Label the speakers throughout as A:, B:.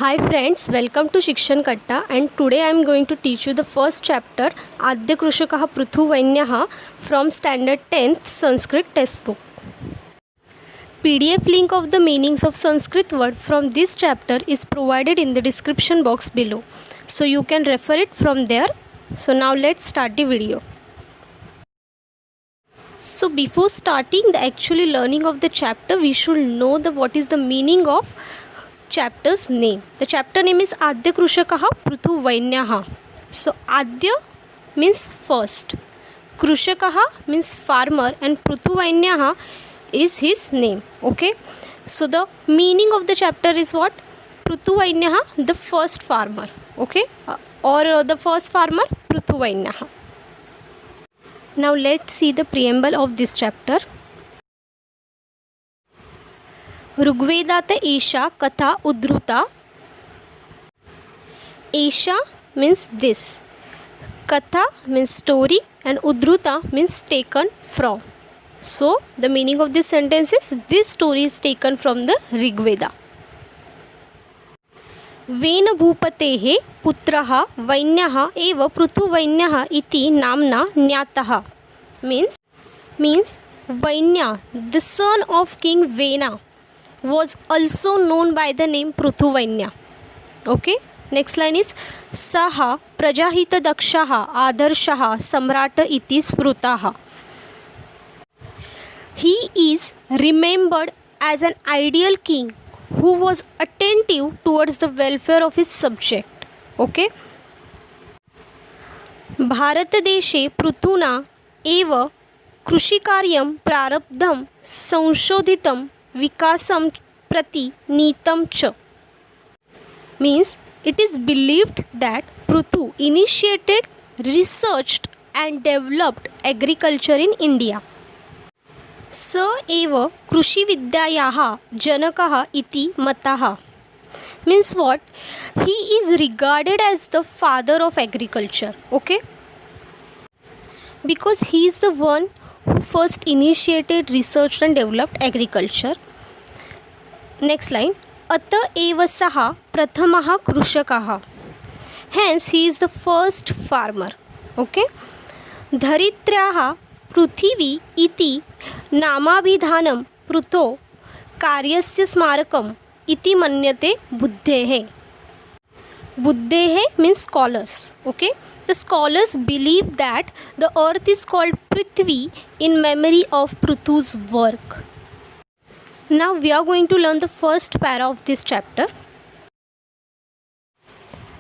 A: Hi friends, welcome to Shikshan Katta, and today I am going to teach you the first chapter Adya Krushakah Prithuvainyah from standard 10th Sanskrit textbook. PDF link of the meanings of Sanskrit word from this chapter is provided in the description box below, so you can refer it from there. So now let's start the video. So before starting the actually learning of the chapter, we should know what is the meaning of chapter's name. The chapter name is Adya Krushakah Prithuvainyah. So Adya means first, Krushakah means farmer, and Prithuvainyah is his name. Okay, so the meaning of the chapter is what? Prithuvainyah, the first farmer. Okay, or the first farmer Prithuvainyah. Now let's see the preamble of this chapter. ऋग्वेदात एषा कथा उद्धृता. एषा means this, katha means story, and uddhruta means taken from. So the meaning of this sentence is this story is taken from the Rigveda. वेन भूपतेः पुत्रः वैन्यः एव पृथुवैन्यः इति नाम्ना ज्ञातः. means Vainya, the son of King Vena, was also known by the name Prithuvainya. Okay, next line is Saha Prajahita Dakshaha Adarshaha Samrata iti Sprutaha. He is remembered as an ideal king who was attentive towards the welfare of his subject. Okay, भारतदेशे पृथुना एव कृषिकार्यं प्रारब्धं संशोधितं विकासं प्रति नीतं च. Means it is believed that Prithu initiated, researched and developed agriculture in India. स एव कृषिविद्यायाः जनकः इति मतः. Means what? He is regarded as the father of agriculture. Okay, because he is the one who first initiated, researched and developed agriculture. Next line, अत एव सः प्रथमः कृषकः. Hence he is the first farmer. Okay, धरित्र्याः पृथिवी इति नामाभिधानं पृथो कार्यस्य स्मारकम् इति मन्यते बुद्धेः. Buddhehe means scholars. Okay, the scholars believe that the earth is called Prithvi in memory of Prithu's work. Now we are going to learn the first para of this chapter.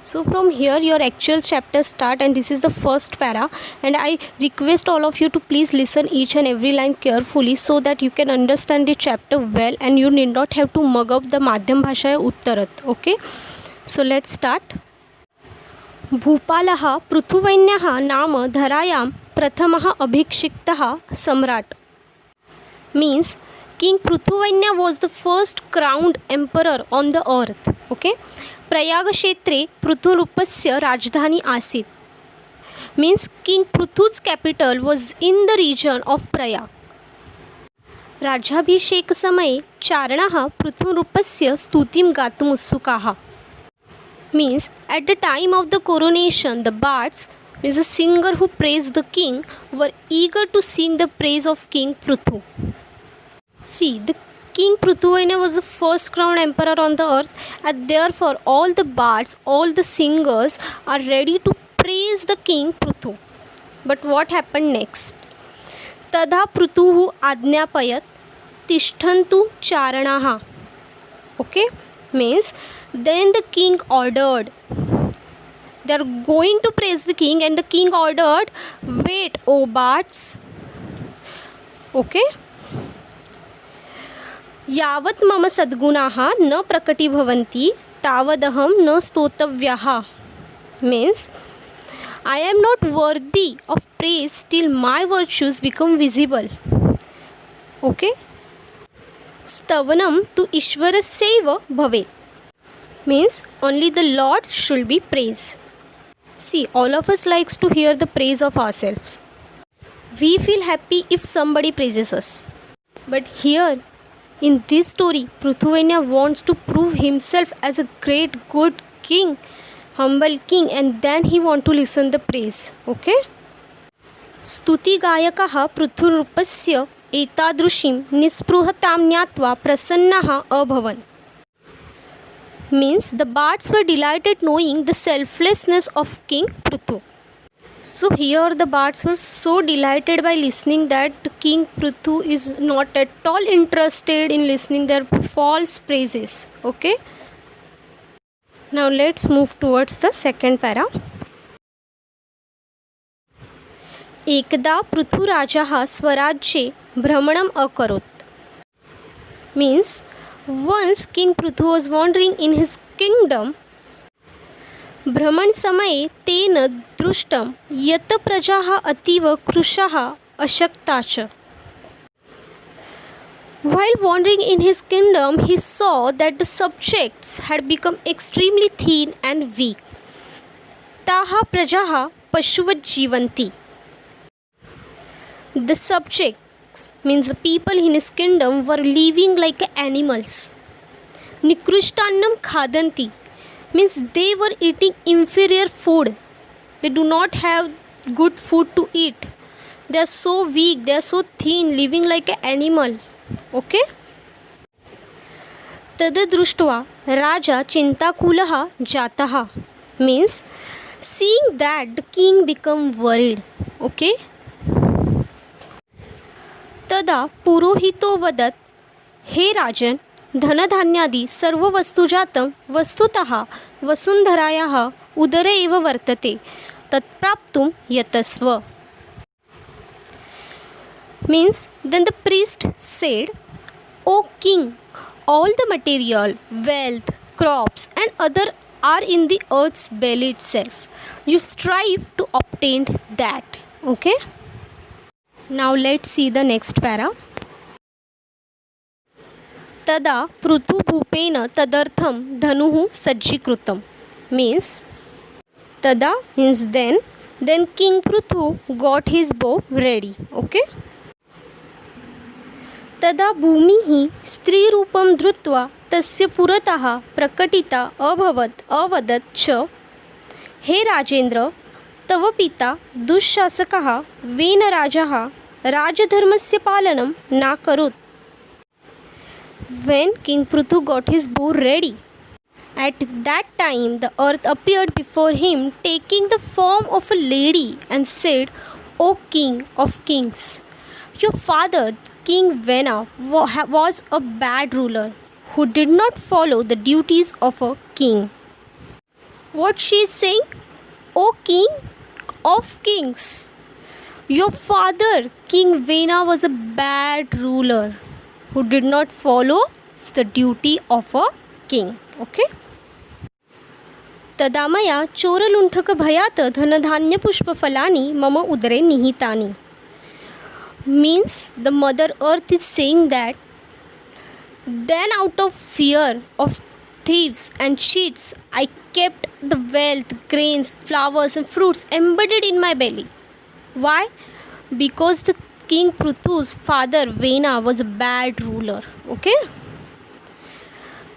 A: So from here your actual chapter start, and this is the first para, and I request all of you to please listen each and every line carefully so that you can understand the chapter well and you need not have to mug up the Madhyam Bhashaya Uttarat. Okay, so let's start. भूपालः पृथुवैन्यः नाम धरायां प्रथमः अभिषिक्तः सम्राट. Means King Prithuvainya was the first crowned emperor on the earth. Okay, Prayag क्षेत्रे पृथुरूपस्य राजधानी आसीत्. Means King Prithu's capital was in the region of Prayag. राज्याभिषेकसमये चारणाः पृथुरूपस्य स्तुतिं गातुम् उत्सुकाः. Means at the time of the coronation, the bards, means the singer who praised the king, were eager to sing the praise of King Prithu. See, the King Prithuvainya was the first crowned emperor on the earth, and therefore all the bards, all the singers are ready to praise the King Prithu. But what happened next? तदा पृथुः आज्ञापयत् तिष्ठन्तु चारणाः. Okay, means then the king ordered, they are going to praise the king, and the king ordered, wait, O bards. Okay, यावत् मम सद्गुणाः न प्रकटीभवन्ति तावदहं न स्तोतव्यः. Means I am not worthy of praise till my virtues become visible. Okay, स्तवनं तु ईश्वरस्यैव भवेत्. Means only the Lord should be praised. See, all of us likes to hear the praise of ourselves. We feel happy if somebody praises us. But here In this story, Prithuvainya wants to prove himself as a great, good king, humble king, and then he want to listen the praise. Okay? स्तुतिगायकः पृथुरूपस्य एतादृशीं निस्पृहतां ज्ञात्वा प्रसन्नाः अभवन्. Means the bards were delighted knowing the selflessness of King Prithu. So here the bards were so delighted by listening that King Prithu is not at all interested in listening their false praises. Okay. Now let's move towards the second para. एकदा पृथुराजः स्वराज्ये भ्रमणम् अकरोत्. Means once King Prithu was wandering in his kingdom. भ्रमण समये तेन दृष्टं यत् प्रजाः अतीव कृशाः अशक्ताः च. While wandering in his kingdom, he saw that the subjects had become extremely thin and weak. ताः प्रजाः पशुवत् जीवन्ति. The subjects means the people in his kingdom were living like animals. निकृष्टान्नं खादन्ति means they were eating inferior food. They do not have good food to eat. They are so weak, they are so thin, living like an animal. Okay? तद् दृष्ट्वा राजा चिन्ताकुलः जातः means seeing that the king become worried. Okay? तदा पुरोहितो वदत्, हे राजन्, धनधान्यादि सर्व वस्तुजातं वस्तुतः वसुन्धरायाः उदरे एव वर्तते, तत्प्राप्तुं यतस्व. Means then the priest said, O king, all the material, wealth, crops and other are in the earth's belly itself. You strive to obtain that. Okay? Now let's see the next para. तदा पृथुभूपेन तदर्थं धनुः सज्जीकृतं. Means tada means then King Prithu got his bow ready. Okay? तदा भूमिः स्त्रीरूपं धृत्वा तस्य पुरतः प्रकटिता अवदत् च, हे राजेन्द्र, तव पिता दुःशासकः वेनराजः राजधर्मस्य पालनं नाकरोत्. When King Prithu got his bow ready, at that time the earth appeared before him, taking the form of a lady, and said, O King of kings, your father King Vena was a bad ruler who did not follow the duties of a king. What she is saying? O King of kings, your father King Vena was a bad ruler who did not follow the duty of a king. Okay? तदा मया चोरलुण्ठकभयात् धनधान्यपुष्पफलानि मम उदरे निहितानि. Means the mother earth is saying that then out of fear of thieves and cheats I kept the wealth, grains, flowers and fruits embedded in my belly. Why? Because the King Prithu's father Vena was a bad ruler. Okay?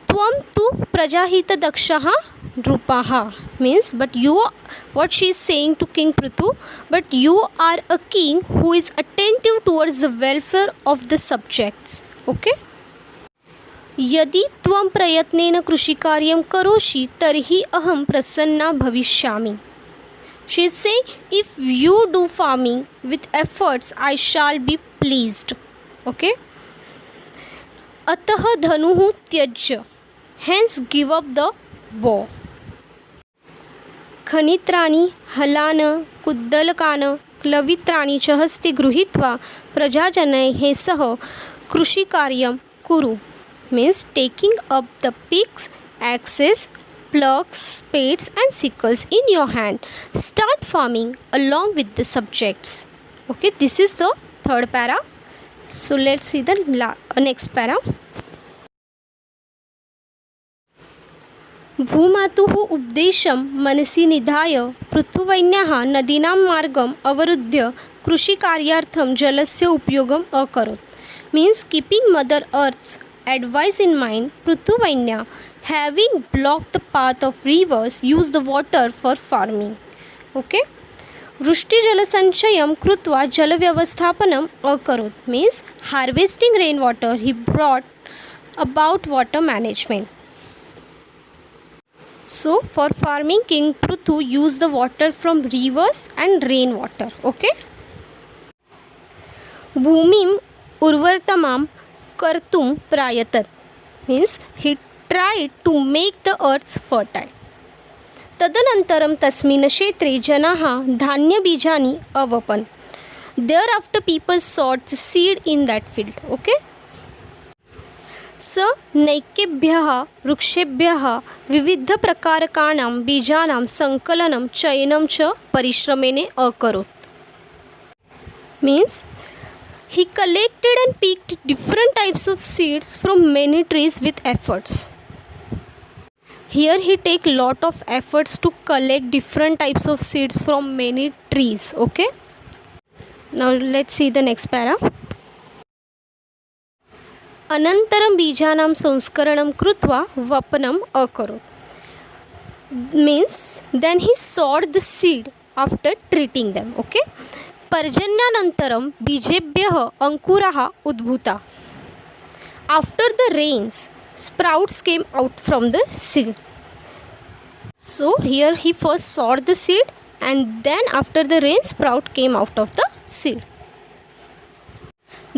A: Tvam tu prajahita dakshaha drupaha. Means, but you, what she is saying to King Prithu, but you are a king who is attentive towards the welfare of the subjects. Okay? यदि त्वं प्रयत्नेन कृषिकार्यं करोषि तर्हि अहं प्रसन्ना भविष्यामि. She is saying, if you do farming with efforts, I shall be pleased. Okay? अतः धनुः त्यज्य. Hence give up the bow. खनित्राणि हलान कुद्दलकान क्लवित्राणि च हस्ते गृहीत्वा प्रजाजनैः सह कृषिकार्यं कुरु. Means taking up the picks, axes, plugs, spades and sickles in your hand. Start farming along with the subjects. Okay, this is the third para. So let's see the next para. भूमातुः उपदेशं मनसि निधाय पृथुवैन्याः नदीनां मार्गम् अवरुद्ध्य कृषिकार्यार्थं जलस्य उपयोगम् अकरोत्. Means keeping Mother Earth's advice in mind, Prithuvainya, having blocked the path of rivers, used the water for farming. Okay. वृष्टिजलसंचयं कृत्वा जलव्यवस्थापनम् अकरोत् means harvesting rainwater he brought about water management. So for farming King Prithu used the water from rivers and rainwater. Okay. भूमिं उर्वरतमां कर्तुं प्रायतत means he tried to make the earth fertile. तदनन्तरं तस्मिन् क्षेत्रे जनाः धान्यबीजानि अवपन्. Thereafter people sowed seed in that field. Okay. स नैकेभ्यः वृक्षेभ्यः विविधप्रकारकाणां बीजानां सङ्कलनं चयनं च परिश्रमेण अकरोत्. Means he collected and picked different types of seeds from many trees with efforts. Here he take lot of efforts to collect different types of seeds from many trees. Okay. Now let's see the next para. अनन्तरं बीजानां संस्करणं कृत्वा वपनम् अकरोत् means then he sowed the seed after treating them. Okay. पर्जन्यानन्तरं बीजेभ्यः अंकुराः उद्भूता. After the rains, sprouts came out from the seed. So here he first sowed the seed and then after the rain sprout came out of the seed.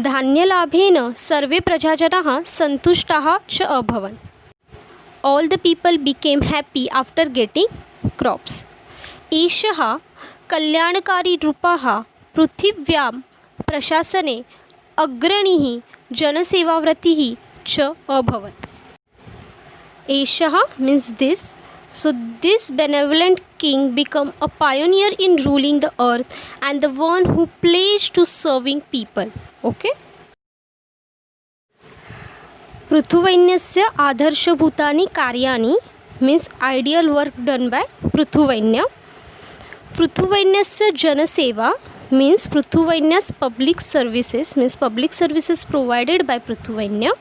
A: धान्यलाभेन सर्वे प्रजाजनाः सन्तुष्टाः च अभवन्. All the people became happy after getting crops. एषः कल्याणकारी रूपः पृथिव्यां प्रशासने अग्रणीः जनसेवाव्रतिः च अभवत्. एषः means this. So this benevolent king became a pioneer in ruling the earth and the one who pledged to serving people. Okay. पृथुवैन्यस्य आदर्शभूतानि कार्याणि means ideal work done by पृथुवैन्य. पृथुवैन्यस्य जनसेवा means पृथुवैन्य's public services means public services provided by पृथुवैन्य.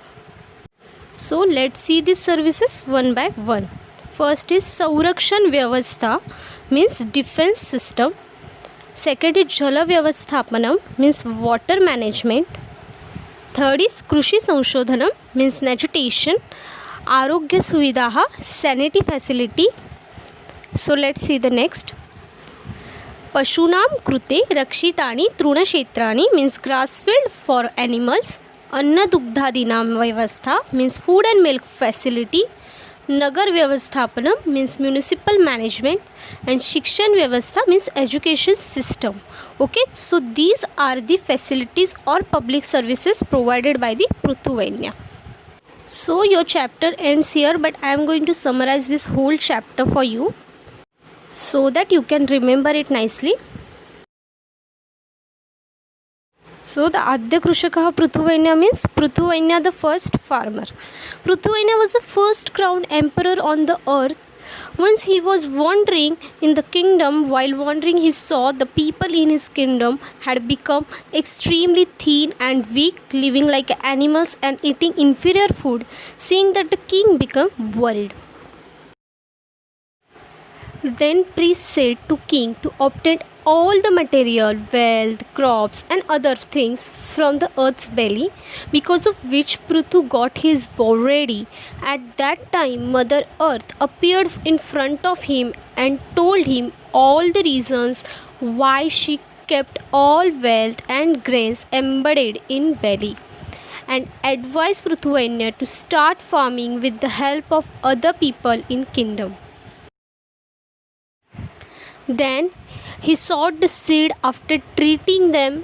A: So let's see these services one by one. First is संरक्षण व्यवस्था means defense system. Second is जल व्यवस्थापनम means water management. Third is कृषि संशोधनम means vegetation. आरोग्य सुविधाः sanitary facility. So let's see the next. पशूनां कृते रक्षितानि तृणक्षेत्राणि means grass field for animals. अन्नदुग्धादीनां व्यवस्था means food and milk facility. Nagar व्यवस्थापनम means municipal management and शिक्षण व्यवस्था means education system. Okay, so these are the facilities or public services provided by the Prithuvainya. So your chapter ends here, but I am going to summarize this whole chapter for you so that you can remember it nicely. So the Adya Krushakah Prithuvainya means Prithuvainya the first farmer. Prithuvainya was the first crowned emperor on the earth. Once he was wandering in the kingdom. While wandering he saw the people in his kingdom had become extremely thin and weak, living like animals and eating inferior food. Seeing that, the king became worried. Then priest said to king to obtain all the material, wealth, crops and other things from the earth's belly, because of which Prithu got his bow ready. At that time Mother Earth appeared in front of him and told him all the reasons why she kept all wealth and grains embedded in belly, and advised Prithuvainya to start farming with the help of other people in kingdom. Then he sowed the seed after treating them,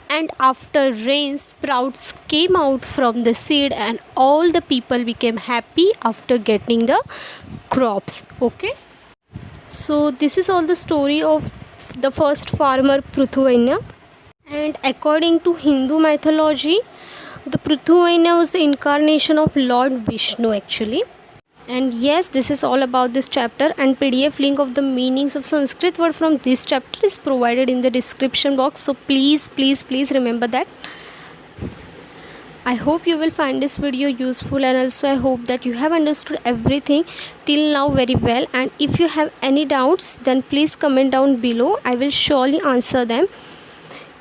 A: and after rain sprouts came out from the seed and all the people became happy after getting the crops. Okay, so this is all the story of the first farmer Prithuvainya. And according to Hindu mythology, the Prithuvainya was the incarnation of Lord Vishnu actually. And yes, this is all about this chapter, and PDF link of the meanings of Sanskrit word from this chapter is provided in the description box. So please remember that. I hope you will find this video useful, and also I hope that you have understood everything till now very well. And if you have any doubts, then please comment down below. I will surely answer them.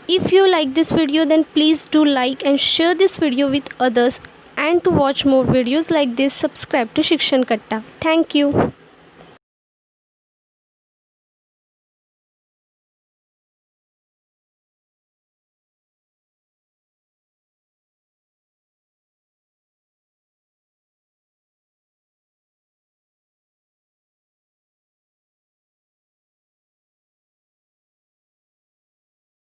A: If you like this video, then please do like and share this video with others. And to watch more videos like this, subscribe to Shikshan Katta. Thank you.